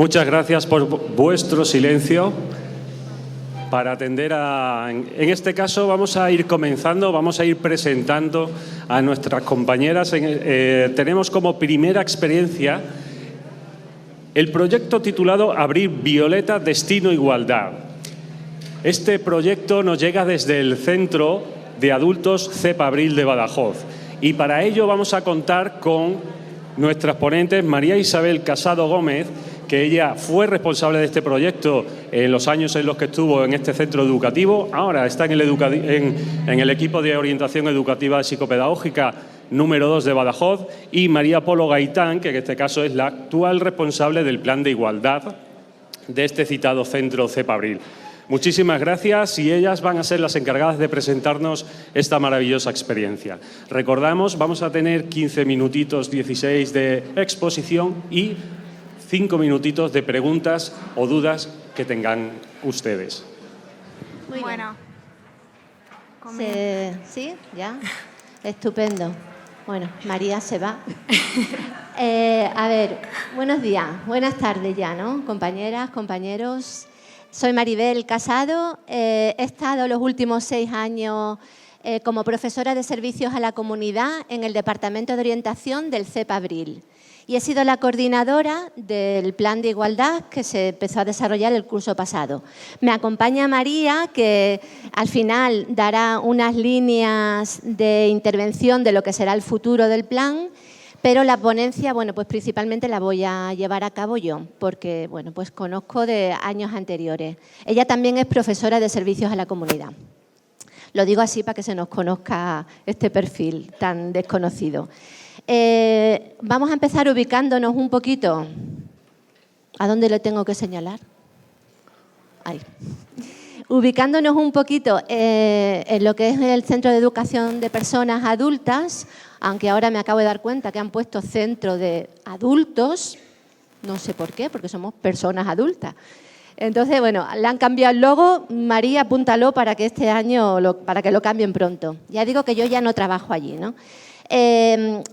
Muchas gracias por vuestro silencio. Para atender en este caso vamos a ir comenzando, vamos a ir presentando a nuestras compañeras. Tenemos como primera experiencia el proyecto titulado Abril Violeta, Destino Igualdad. Este proyecto nos llega desde el Centro de Adultos CEP Abril de Badajoz y para ello vamos a contar con nuestras ponentes María Isabel Casado Gómez, que ella fue responsable de este proyecto en los años en los que estuvo en este centro educativo. Ahora está en el equipo de orientación educativa psicopedagógica número 2 de Badajoz, y María Polo Gaitán, que en este caso es la actual responsable del plan de igualdad de este citado centro CEP Abril. Muchísimas gracias y ellas van a ser las encargadas de presentarnos esta maravillosa experiencia. Recordamos, vamos a tener 15 minutitos, 16 de exposición y 5 minutitos de preguntas o dudas que tengan ustedes. Muy bueno. ¿Sí? ¿Ya? Estupendo. Bueno, María se va. A ver, buenos días, buenas tardes ya, ¿no? Compañeras, compañeros. Soy Maribel Casado. He estado los últimos 6 años como profesora de servicios a la comunidad en el Departamento de Orientación del CEP Abril. Y he sido la coordinadora del plan de igualdad que se empezó a desarrollar el curso pasado. Me acompaña María, que al final dará unas líneas de intervención de lo que será el futuro del plan, pero la ponencia, bueno, pues principalmente la voy a llevar a cabo yo, porque, bueno, pues conozco de años anteriores. Ella también es profesora de servicios a la comunidad. Lo digo así para que se nos conozca este perfil tan desconocido. Vamos a empezar ubicándonos un poquito. ¿A dónde le tengo que señalar? Ahí. Ubicándonos un poquito en lo que es el Centro de Educación de Personas Adultas, aunque ahora me acabo de dar cuenta que han puesto Centro de Adultos, no sé por qué, porque somos personas adultas. Entonces, bueno, le han cambiado el logo. María, apúntalo para que este año, para que lo cambien pronto. Ya digo que yo ya no trabajo allí, ¿no?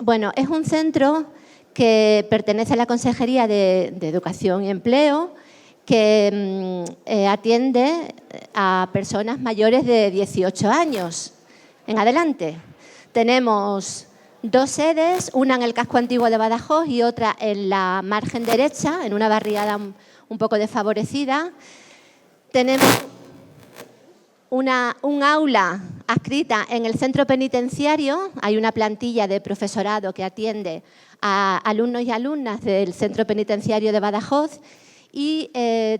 Bueno, es un centro que pertenece a la Consejería de Educación y Empleo, que atiende a personas mayores de 18 años en adelante. Tenemos 2 sedes, una en el casco antiguo de Badajoz y otra en la margen derecha, en una barriada un poco desfavorecida. Tenemos un aula adscrita en el centro penitenciario. Hay una plantilla de profesorado que atiende a alumnos y alumnas del centro penitenciario de Badajoz y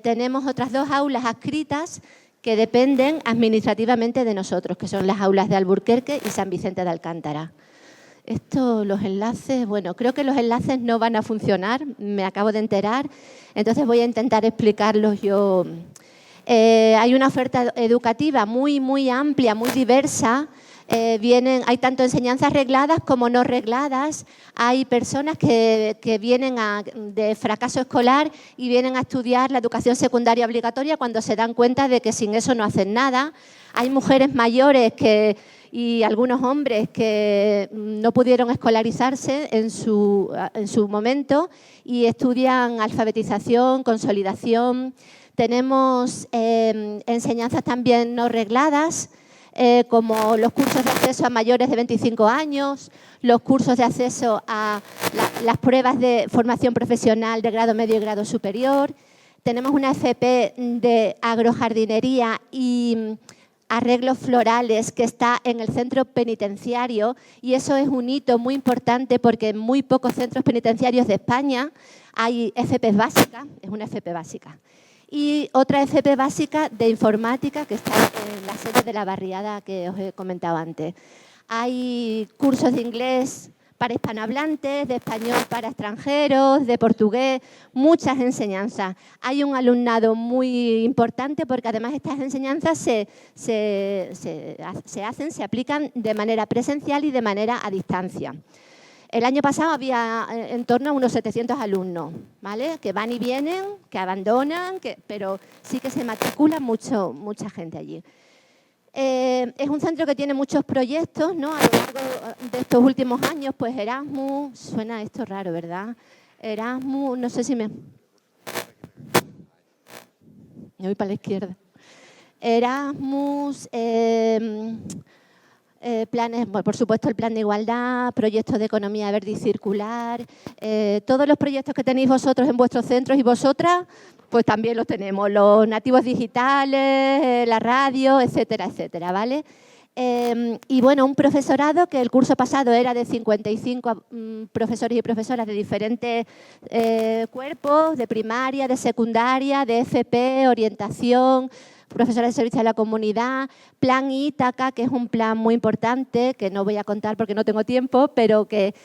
tenemos otras 2 aulas adscritas que dependen administrativamente de nosotros, que son las aulas de Alburquerque y San Vicente de Alcántara. Los enlaces, bueno, creo que los enlaces no van a funcionar, me acabo de enterar, entonces voy a intentar explicarlos yo. Hay una oferta educativa muy amplia, muy diversa. Hay tanto enseñanzas regladas como no regladas. Hay personas que vienen de fracaso escolar y vienen a estudiar la educación secundaria obligatoria cuando se dan cuenta de que sin eso no hacen nada. Hay mujeres mayores y algunos hombres que no pudieron escolarizarse en su momento y estudian alfabetización, consolidación. Tenemos enseñanzas también no regladas, como los cursos de acceso a mayores de 25 años, los cursos de acceso a las pruebas de formación profesional de grado medio y grado superior. Tenemos una FP de agrojardinería y arreglos florales que está en el centro penitenciario, y eso es un hito muy importante porque en muy pocos centros penitenciarios de España hay FPs básicas, es una FP básica. Y otra FP básica de informática que está en la sede de la barriada que os he comentado antes. Hay cursos de inglés para hispanohablantes, de español para extranjeros, de portugués, muchas enseñanzas. Hay un alumnado muy importante porque además estas enseñanzas se aplican de manera presencial y de manera a distancia. El año pasado había en torno a unos 700 alumnos, ¿vale? Que van y vienen, que abandonan, pero sí que se matricula mucha gente allí. Es un centro que tiene muchos proyectos, ¿no? A lo largo de estos últimos años, pues Erasmus, suena esto raro, ¿verdad? Erasmus, no sé si me... Me voy para la izquierda. Erasmus, planes, bueno, por supuesto el plan de igualdad, proyectos de economía verde y circular, todos los proyectos que tenéis vosotros en vuestros centros y vosotras, pues también los tenemos, los nativos digitales, la radio, etcétera, etcétera, ¿vale? Y bueno, un profesorado que el curso pasado era de 55 profesores y profesoras de diferentes cuerpos, de primaria, de secundaria, de FP, orientación, profesores de servicio a la comunidad, plan Ítaca, que es un plan muy importante, que no voy a contar porque no tengo tiempo, pero que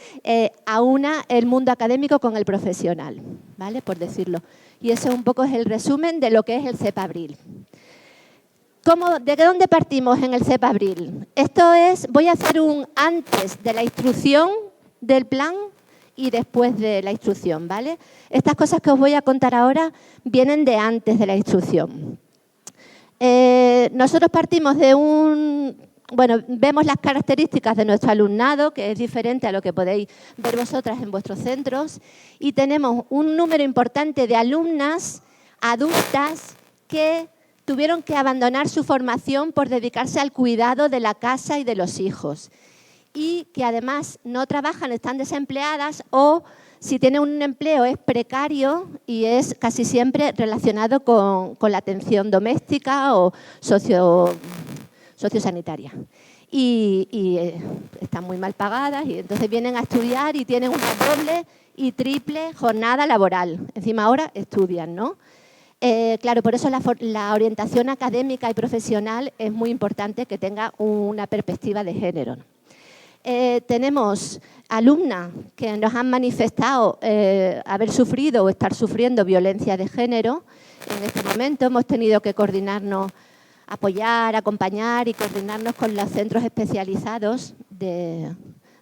aúna el mundo académico con el profesional, ¿vale? Por decirlo. Y eso un poco es el resumen de lo que es el CEP Abril. ¿De dónde partimos en el CEP Abril? Esto es, voy a hacer un antes de la instrucción del plan y después de la instrucción, ¿vale? Estas cosas que os voy a contar ahora vienen de antes de la instrucción. Nosotros partimos de bueno, vemos las características de nuestro alumnado, que es diferente a lo que podéis ver vosotras en vuestros centros, y tenemos un número importante de alumnas adultas que tuvieron que abandonar su formación por dedicarse al cuidado de la casa y de los hijos, y que además no trabajan, están desempleadas o si tienen un empleo es precario y es casi siempre relacionado con la atención doméstica o sociosanitaria. Y están muy mal pagadas y entonces vienen a estudiar y tienen una doble y triple jornada laboral. Encima ahora estudian, ¿no? Claro, por eso la orientación académica y profesional es muy importante que tenga una perspectiva de género. Tenemos alumnas que nos han manifestado haber sufrido o estar sufriendo violencia de género. En este momento hemos tenido que coordinarnos, apoyar, acompañar y coordinarnos con los centros especializados de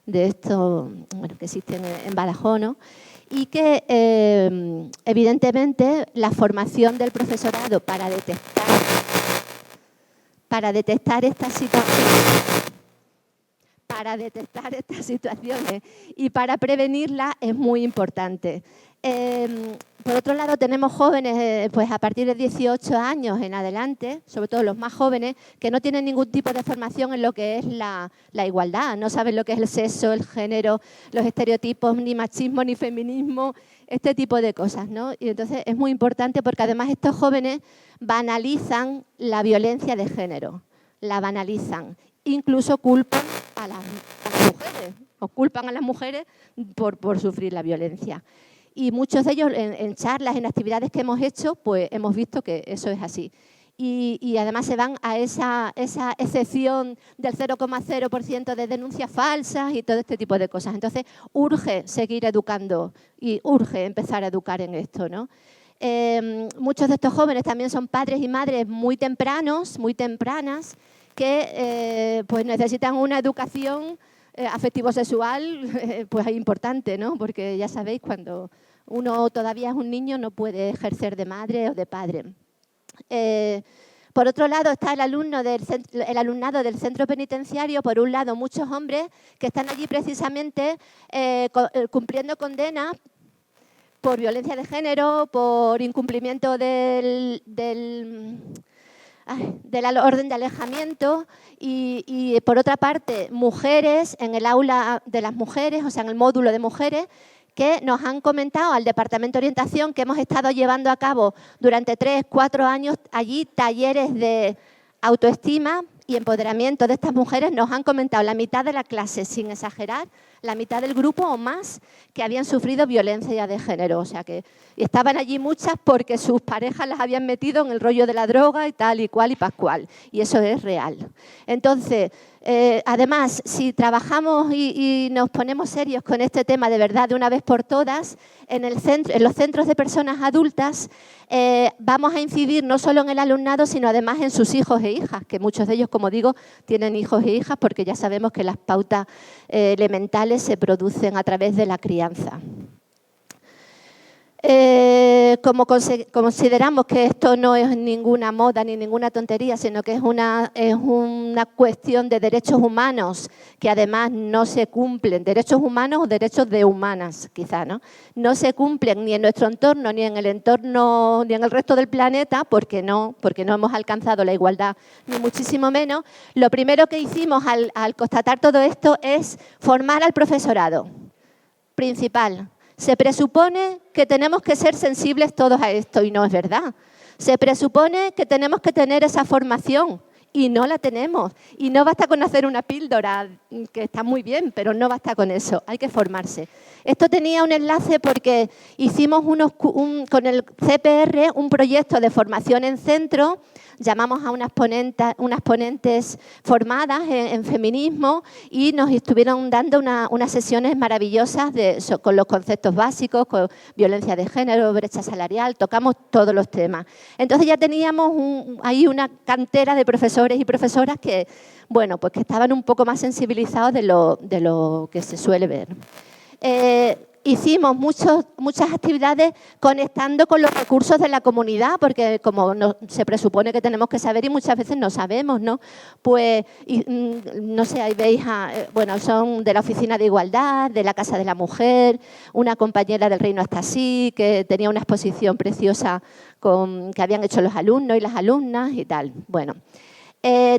esto, bueno, que existen en Badajoz, ¿no? Y que evidentemente la formación del profesorado para detectar estas situaciones y para prevenirlas es muy importante. Por otro lado, tenemos jóvenes pues a partir de 18 años en adelante, sobre todo los más jóvenes, que no tienen ningún tipo de formación en lo que es la igualdad, no saben lo que es el sexo, el género, los estereotipos, ni machismo, ni feminismo, este tipo de cosas, ¿no? Y entonces es muy importante porque además estos jóvenes banalizan la violencia de género, la banalizan, incluso culpan a las mujeres, o culpan a las mujeres por sufrir la violencia. Y muchos de ellos en charlas, en actividades que hemos hecho, pues hemos visto que eso es así. Y además se van a esa excepción del 0,0% de denuncias falsas y todo este tipo de cosas. Entonces, urge seguir educando y urge empezar a educar en esto, ¿no? Muchos de estos jóvenes también son padres y madres muy tempranas, que pues necesitan una educación afectivo-sexual pues importante, ¿no? Porque ya sabéis, cuando uno todavía es un niño no puede ejercer de madre o de padre. Por otro lado está el alumnado del centro penitenciario, por un lado muchos hombres que están allí precisamente cumpliendo condenas por violencia de género, por incumplimiento de la orden de alejamiento y por otra parte mujeres en el aula de las mujeres, o sea en el módulo de mujeres, que nos han comentado al Departamento de Orientación que hemos estado llevando a cabo durante 3 o 4 años allí talleres de autoestima y empoderamiento de estas mujeres. Nos han comentado la mitad de la clase, sin exagerar, la mitad del grupo o más que habían sufrido violencia de género. O sea que estaban allí muchas porque sus parejas las habían metido en el rollo de la droga y tal y cual y pascual. Y eso es real. Entonces, además, si trabajamos y nos ponemos serios con este tema de verdad de una vez por todas, en los centros de personas adultas vamos a incidir no solo en el alumnado, sino además en sus hijos e hijas, que muchos de ellos, como digo, tienen hijos e hijas porque ya sabemos que las pautas elementales se producen a través de la crianza. Como consideramos que esto no es ninguna moda ni ninguna tontería, sino que es una cuestión de derechos humanos que además no se cumplen, derechos humanos o derechos de humanas, quizá, ¿no? No se cumplen ni en nuestro entorno, ni en el entorno, ni en el resto del planeta, porque no hemos alcanzado la igualdad, ni muchísimo menos. Lo primero que hicimos al constatar todo esto es formar al profesorado principal. Se presupone que tenemos que ser sensibles todos a esto y no es verdad. Se presupone que tenemos que tener esa formación y no la tenemos. Y no basta con hacer una píldora, que está muy bien, pero no basta con eso, hay que formarse. Esto tenía un enlace porque hicimos con el CPR un proyecto de formación en centro. Llamamos a unas ponentes formadas en feminismo y nos estuvieron dando unas sesiones maravillosas con los conceptos básicos, con violencia de género, brecha salarial, tocamos todos los temas. Entonces ya teníamos ahí una cantera de profesores y profesoras que, bueno, pues que estaban un poco más sensibilizados de lo que se suele ver. Hicimos muchas actividades conectando con los recursos de la comunidad, porque como se presupone que tenemos que saber y muchas veces no sabemos, ¿no? Pues, no sé, ahí veis, bueno, son de la Oficina de Igualdad, de la Casa de la Mujer, una compañera del Reino Hasta Así, que tenía una exposición preciosa que habían hecho los alumnos y las alumnas y tal. Bueno.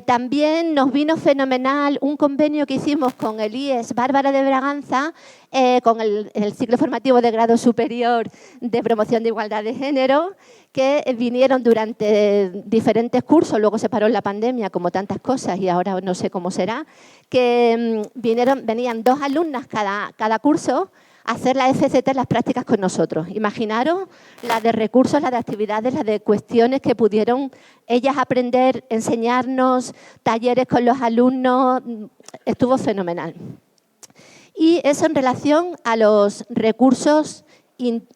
También nos vino fenomenal un convenio que hicimos con el IES Bárbara de Braganza, con el ciclo formativo de grado superior de promoción de igualdad de género, que vinieron durante diferentes cursos, luego se paró en la pandemia como tantas cosas y ahora no sé cómo será, que venían 2 alumnas cada curso a hacer la FCT, las prácticas con nosotros. Imaginaros la de recursos, la de actividades, la de cuestiones que pudieron ellas aprender, enseñarnos, talleres con los alumnos, estuvo fenomenal. Y eso en relación a los recursos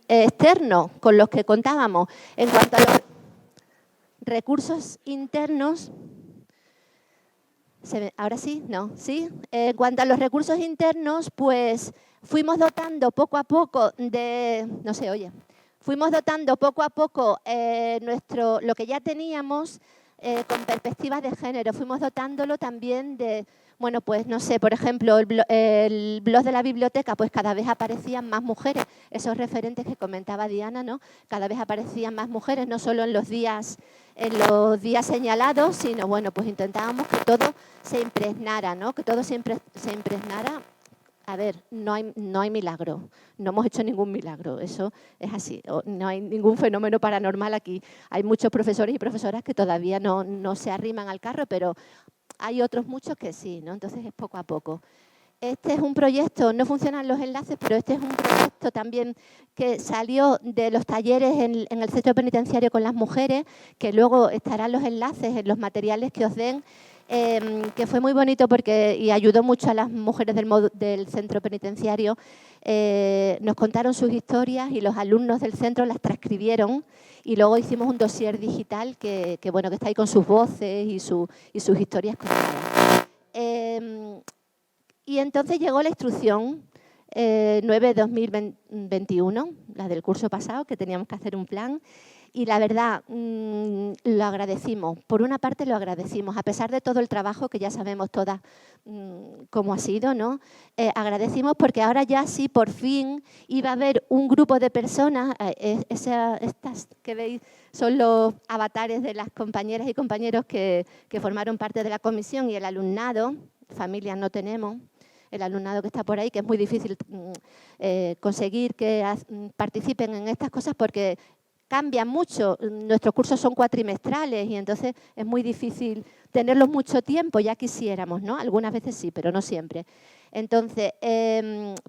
externos con los que contábamos. En cuanto a los recursos internos, ¿ahora sí? ¿No? ¿Sí? En cuanto a los recursos internos, pues fuimos dotando poco a poco no se oye. Fuimos dotando poco a poco lo que ya teníamos con perspectivas de género. Fuimos dotándolo también de, bueno, pues no sé, por ejemplo, el blog de la biblioteca, pues cada vez aparecían más mujeres. Esos referentes que comentaba Diana, ¿no? Cada vez aparecían más mujeres, no solo en los días señalados, sino, bueno, pues intentábamos que todo se impregnara, ¿no? Que todo se impregnara. A ver, no hay milagro, no hemos hecho ningún milagro, eso es así, no hay ningún fenómeno paranormal aquí. Hay muchos profesores y profesoras que todavía no se arriman al carro, pero hay otros muchos que sí, ¿no? Entonces es poco a poco. Este es un proyecto, no funcionan los enlaces, pero este es un proyecto también que salió de los talleres en el centro penitenciario con las mujeres, que luego estarán los enlaces en los materiales que os den, que fue muy bonito y ayudó mucho a las mujeres del centro penitenciario. Nos contaron sus historias y los alumnos del centro las transcribieron y luego hicimos un dossier digital que está ahí con sus voces y sus historias contadas. Y entonces llegó la instrucción 9-2021, la del curso pasado, que teníamos que hacer un plan. Y la verdad, lo agradecimos. Por una parte lo agradecimos, a pesar de todo el trabajo que ya sabemos todas cómo ha sido, ¿no? Agradecimos porque ahora ya sí, por fin, iba a haber un grupo de personas, estas que veis son los avatares de las compañeras y compañeros que formaron parte de la comisión y el alumnado, familias no tenemos, el alumnado que está por ahí, que es muy difícil conseguir que participen en estas cosas porque cambian mucho. Nuestros cursos son cuatrimestrales y entonces es muy difícil tenerlos mucho tiempo, ya quisiéramos, ¿no? Algunas veces sí, pero no siempre. Entonces,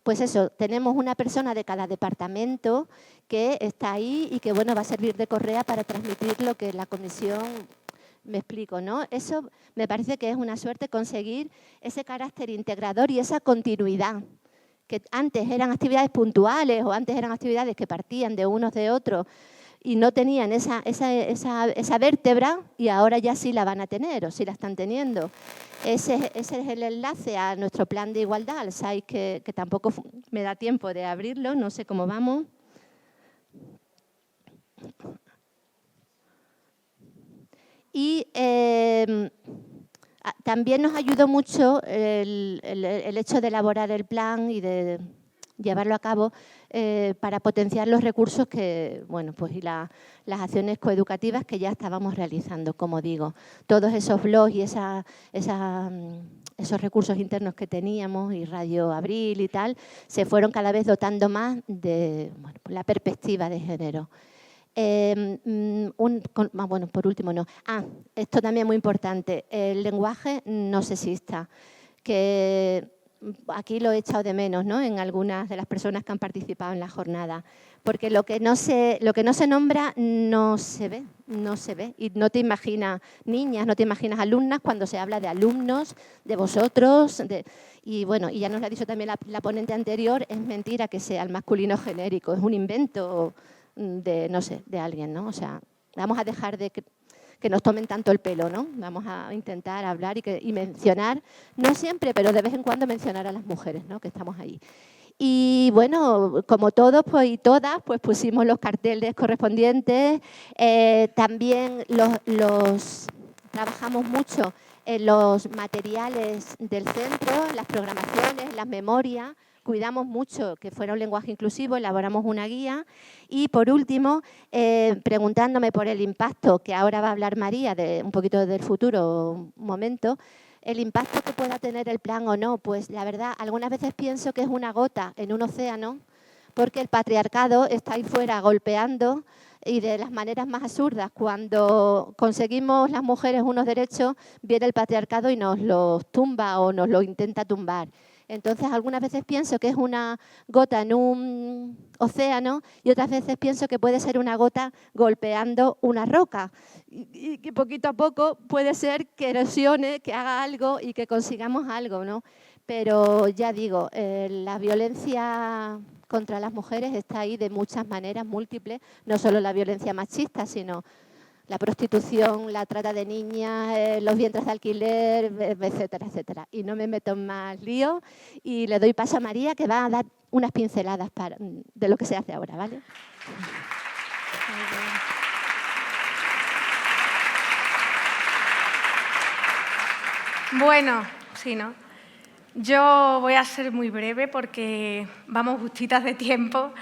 pues eso, tenemos una persona de cada departamento que está ahí y que, bueno, va a servir de correa para transmitir lo que la comisión... Me explico, ¿no? Eso me parece que es una suerte conseguir ese carácter integrador y esa continuidad, que antes eran actividades puntuales o antes eran actividades que partían de unos de otros y no tenían esa vértebra y ahora ya sí la van a tener o sí la están teniendo. Ese es el enlace a nuestro plan de igualdad, al SAIC, que tampoco me da tiempo de abrirlo, no sé cómo vamos. también nos ayudó mucho el hecho de elaborar el plan y de llevarlo a cabo para potenciar los recursos que, bueno, pues y las acciones coeducativas que ya estábamos realizando, como digo. Todos esos blogs y esos recursos internos que teníamos y Radio Abril y tal, se fueron cada vez dotando más de la perspectiva de género. Por último, no. Esto también es muy importante, el lenguaje no sexista, que aquí lo he echado de menos, ¿no?, en algunas de las personas que han participado en la jornada, porque lo que no se nombra no se ve. Y no te imaginas niñas, no te imaginas alumnas cuando se habla de alumnos, de vosotros. Y bueno, y ya nos lo ha dicho también la ponente anterior, es mentira que sea el masculino genérico, es un invento de, no sé, de alguien, ¿no? O sea, vamos a dejar de que nos tomen tanto el pelo, ¿no? Vamos a intentar hablar y mencionar, no siempre, pero de vez en cuando mencionar a las mujeres, ¿no?, que estamos ahí. Y bueno, como todos pues, y todas, pues pusimos los carteles correspondientes. También trabajamos mucho en los materiales del centro, las programaciones, las memorias. Cuidamos mucho que fuera un lenguaje inclusivo, elaboramos una guía. Y por último, preguntándome por el impacto, que ahora va a hablar María, un poquito del futuro, un momento, el impacto que pueda tener el plan o no, pues la verdad, algunas veces pienso que es una gota en un océano, porque el patriarcado está ahí fuera golpeando y de las maneras más absurdas. Cuando conseguimos las mujeres unos derechos, viene el patriarcado y nos los tumba o nos los intenta tumbar. Entonces, algunas veces pienso que es una gota en un océano y otras veces pienso que puede ser una gota golpeando una roca y que poquito a poco puede ser que erosione, que haga algo y que consigamos algo, ¿no? Pero ya digo, la violencia contra las mujeres está ahí de muchas maneras, múltiples, no solo la violencia machista, sino la prostitución, la trata de niñas, los vientres de alquiler, etcétera, etcétera. Y no me meto en más lío y le doy paso a María, que va a dar unas pinceladas de lo que se hace ahora, ¿vale? Bueno, sí, ¿no? Yo voy a ser muy breve porque vamos justitas de tiempo.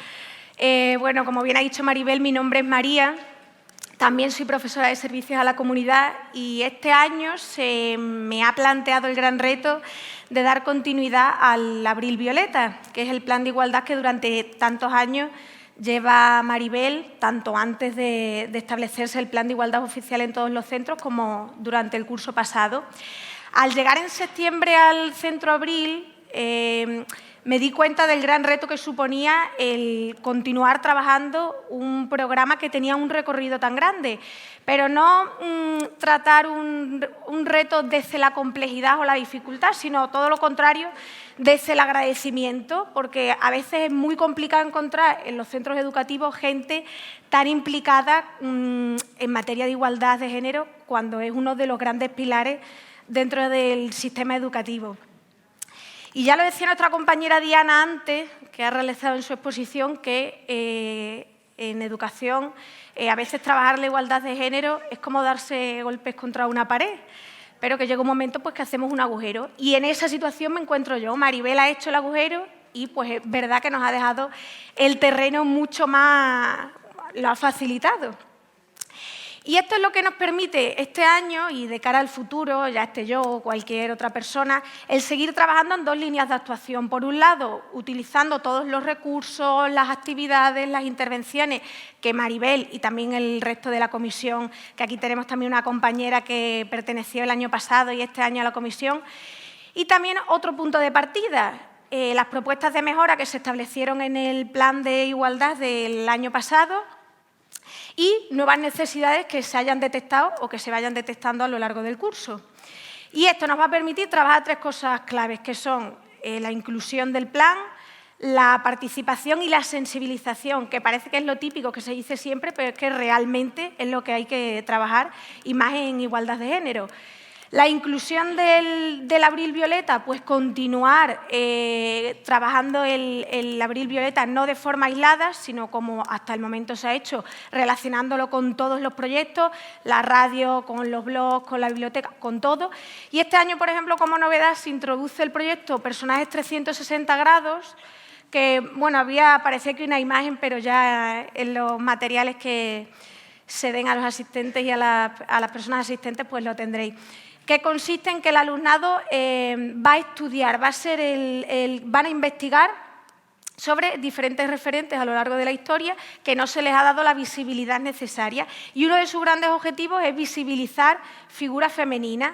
Bueno, como bien ha dicho Maribel, mi nombre es María. También soy profesora de servicios a la comunidad y este año se me ha planteado el gran reto de dar continuidad al Abril Violeta, que es el plan de igualdad que durante tantos años lleva Maribel, tanto antes de establecerse el plan de igualdad oficial en todos los centros como durante el curso pasado. Al llegar en septiembre al Centro Abril, me di cuenta del gran reto que suponía el continuar trabajando un programa que tenía un recorrido tan grande, pero no tratar un reto desde la complejidad o la dificultad, sino todo lo contrario, desde el agradecimiento, porque a veces es muy complicado encontrar en los centros educativos gente tan implicada en materia de igualdad de género, cuando es uno de los grandes pilares dentro del sistema educativo. Y ya lo decía nuestra compañera Diana antes, que ha realizado en su exposición, que en educación a veces trabajar la igualdad de género es como darse golpes contra una pared, pero que llega un momento pues, que hacemos un agujero. Y en esa situación me encuentro yo. Maribel ha hecho el agujero y pues es verdad que nos ha dejado el terreno mucho más, lo ha facilitado. Y esto es lo que nos permite este año y de cara al futuro, ya esté yo o cualquier otra persona, el seguir trabajando en dos líneas de actuación. Por un lado, utilizando todos los recursos, las actividades, las intervenciones que Maribel y también el resto de la comisión, que aquí tenemos también una compañera que perteneció el año pasado y este año a la comisión. Y también otro punto de partida, las propuestas de mejora que se establecieron en el plan de igualdad del año pasado, y nuevas necesidades que se hayan detectado o que se vayan detectando a lo largo del curso. Y esto nos va a permitir trabajar tres cosas claves, que son la inclusión del plan, la participación y la sensibilización, que parece que es lo típico que se dice siempre, pero es que realmente es lo que hay que trabajar, y más en igualdad de género. La inclusión del abril violeta, pues continuar trabajando el abril violeta no de forma aislada, sino como hasta el momento se ha hecho, relacionándolo con todos los proyectos, la radio, con los blogs, con la biblioteca, con todo. Y este año, por ejemplo, como novedad, se introduce el proyecto Personajes 360 grados, que, bueno, parecía que una imagen, pero ya en los materiales que se den a los asistentes y a las personas asistentes, pues lo tendréis. Que consiste en que el alumnado va a estudiar, van a investigar sobre diferentes referentes a lo largo de la historia que no se les ha dado la visibilidad necesaria. Y uno de sus grandes objetivos es visibilizar figuras femeninas.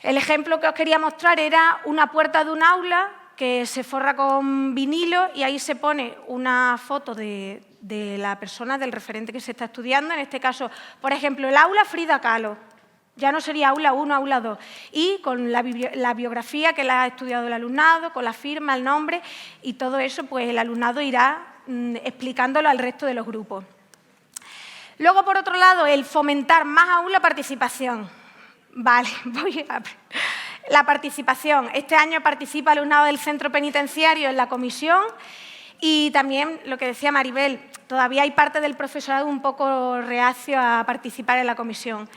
El ejemplo que os quería mostrar era una puerta de un aula que se forra con vinilo y ahí se pone una foto de la persona, del referente que se está estudiando. En este caso, por ejemplo, el aula Frida Kahlo. Ya no sería aula 1, aula 2. Y con la biografía que la ha estudiado el alumnado, con la firma, el nombre y todo eso, pues el alumnado irá explicándolo al resto de los grupos. Luego, por otro lado, el fomentar más aún la participación. Vale, la participación. Este año participa el alumnado del centro penitenciario en la comisión y también, lo que decía Maribel, todavía hay parte del profesorado un poco reacio a participar en la comisión.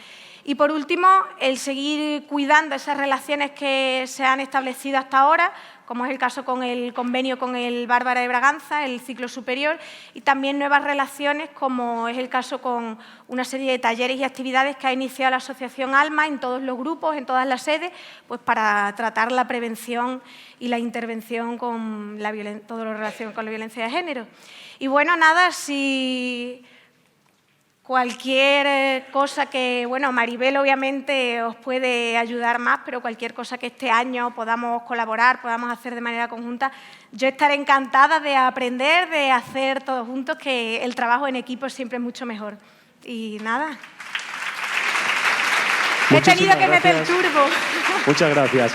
Y, por último, el seguir cuidando esas relaciones que se han establecido hasta ahora, como es el caso con el convenio con el Bárbara de Braganza, el ciclo superior, y también nuevas relaciones, como es el caso con una serie de talleres y actividades que ha iniciado la Asociación ALMA en todos los grupos, en todas las sedes, pues para tratar la prevención y la intervención con todo lo relacionado con la violencia de género. Y, bueno, nada, si cualquier cosa que, bueno, Maribel obviamente os puede ayudar más, pero cualquier cosa que este año podamos colaborar, podamos hacer de manera conjunta, yo estaré encantada de aprender, de hacer todos juntos, que el trabajo en equipo siempre es mucho mejor. Y nada. He tenido que meter turbo. Muchas gracias.